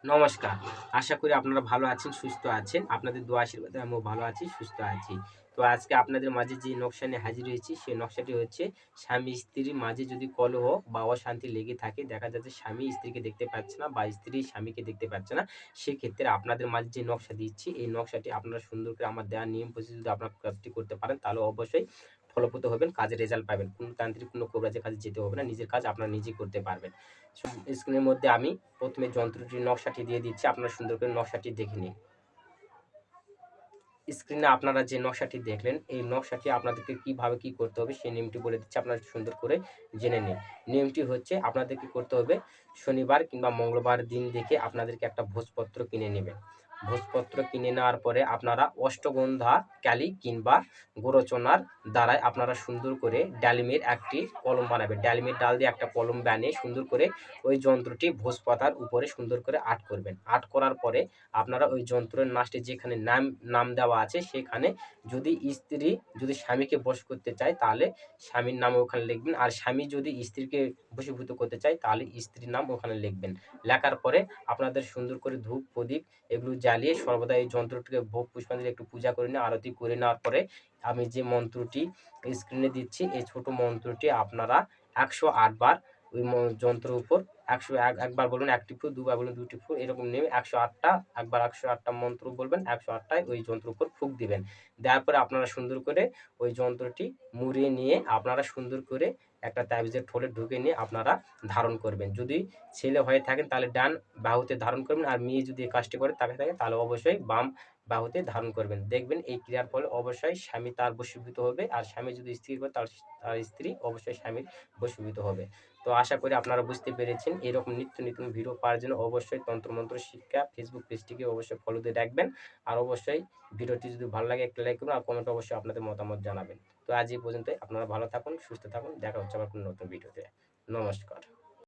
নমস্কার। আশা করি আপনারা ভালো আছেন, সুস্থ আছেন। আপনাদের দোয়া আশীর্বাদে আমিও ভালো আছি, সুস্থ আছি। তো আজকে আপনাদের মাঝে যে নকশা নিয়ে হাজির হয়েছি, সেই নকশাটি হচ্ছে স্বামী-স্ত্রীর মাঝে যদি কলহ বা অশান্তি লেগে থাকে, দেখা যাচ্ছে স্বামী স্ত্রীকে দেখতে পাচ্ছে না বা স্ত্রী স্বামীকে দেখতে পাচ্ছে না। সেক্ষেত্রে আপনাদের মাঝে যে নকশা দিচ্ছি, এই নকশাটি আপনারা সুন্দর করে আমার দেওয়া নিয়ম প্রসেস যদি আপনারা কাজটি করতে পারেন, তাহলে অবশ্যই ফলপ্রদ হবেন, কাজের রেজাল্ট পাবেন। কোনো তান্ত্রিক, কোনো কবিরাজের কাছে যেতে হবে না। নিজের কাজ আপনারা নিজেই করতে পারবেন। স্ক্রিনের মধ্যে আমি ১ম এ যন্ত্রটির নকশাটি দিয়ে দিচ্ছি। আপনারা সুন্দর করে নকশাটি দেখে নিন। স্ক্রিনে আপনারা যে নকশাটি দেখলেন, এই নকশাটি আপনাদেরকে কিভাবে কি করতে হবে সেই নিয়মটি বলে দিচ্ছি। আপনারা সুন্দর করে জেনে নিন। নিয়মটি হচ্ছে আপনাদের কি করতে হবে, শনিবার কিংবা মঙ্গলবার দিন দেখে আপনাদেরকে একটা ভোজপত্র কিনে নিবেন। ভোজপত্র কিনে নেওয়ার পরে আপনারা অষ্টগন্ধা কালি কিংবা গোরচনার দ্বারাই আপনারা সুন্দর করে ডালিমের একটি কলম বানাবেন। ডালিমের ডাল দিয়ে একটা কলম বানিয়ে সুন্দর করে ওই যন্ত্রটি ভোজপাতার উপরে সুন্দর করে আর্ট করবেন। আর্ট করার পরে আপনারা ওই যন্ত্রের নাস্টে যেখানে নাম দেওয়া আছে সেখানে যদি স্ত্রী যদি স্বামীকে বশ করতে চায় তাহলে স্বামীর নাম ওখানে লিখবেন। আর স্বামী যদি স্ত্রীকে বশীভূত করতে চায় তাহলে স্ত্রীর নাম ওখানে লিখবেন। লেখার পরে আপনাদের সুন্দর করে ধূপ, প্রদীপ এগুলো জ্বালিয়ে সর্বদা এই যন্ত্রটিকে ভোগ পুষ্পাঞ্জলি একটু পূজা করে নিয়ে আরতি করে নেওয়ার পরে আমি যে মন্ত্রটি স্ক্রিনে দিচ্ছি এই ছোট মন্ত্রটি আপনারা ১০৮ বার ওই যন্ত্রের উপর ১০১ বার বলবেন ১ টি ফু, ২ বার বলবেন ২ টি ফু, এরকম নিয়ে ১০৮ টা একবার ১০৮ টা মন্ত্র বলবেন, ১০৮ টায় ওই যন্ত্রের উপর ফুঁক দিবেন। দেওয়ার পরে আপনারা সুন্দর করে ওই যন্ত্রটি মুড়িয়ে নিয়ে আপনারা সুন্দর করে একটা তাবিজের থলে ঢুকে নিয়ে আপনারা ধারণ করবেন। যদি ছেলে হয়ে থাকেন তাহলে ডান বাহুতে ধারণ করবেন, আর মেয়ে যদি এই কাজটি করে থাকে তাহলে অবশ্যই বাম বাহুতে ধারণ করবেন। দেখবেন এই ক্রিয়ার ফলে অবশ্যই স্বামী তার বশীভূত হবে, আর স্বামী যদি স্ত্রী করে তার স্ত্রী অবশ্যই স্বামীর বশীভূত হবে। তো আশা করি আপনারা বুঝতে পেরেছেন। এরকম নিত্য নতুন ভিডিও পাওয়ার জন্য অবশ্যই তন্ত্রমন্ত্র শিক্ষা ফেসবুক পেজটিকে অবশ্যই ফলো দিয়ে রাখবেন। আর অবশ্যই ভিডিওটি যদি ভালো লাগে একটা লাইক করবেন, আর কমেন্টে অবশ্যই আপনাদের মতামত জানাবেন। তো আজ এই পর্যন্তই। আপনারা ভালো থাকুন, সুস্থ থাকুন। দেখা হচ্ছে আবার কোনো নতুন ভিডিওতে। নমস্কার।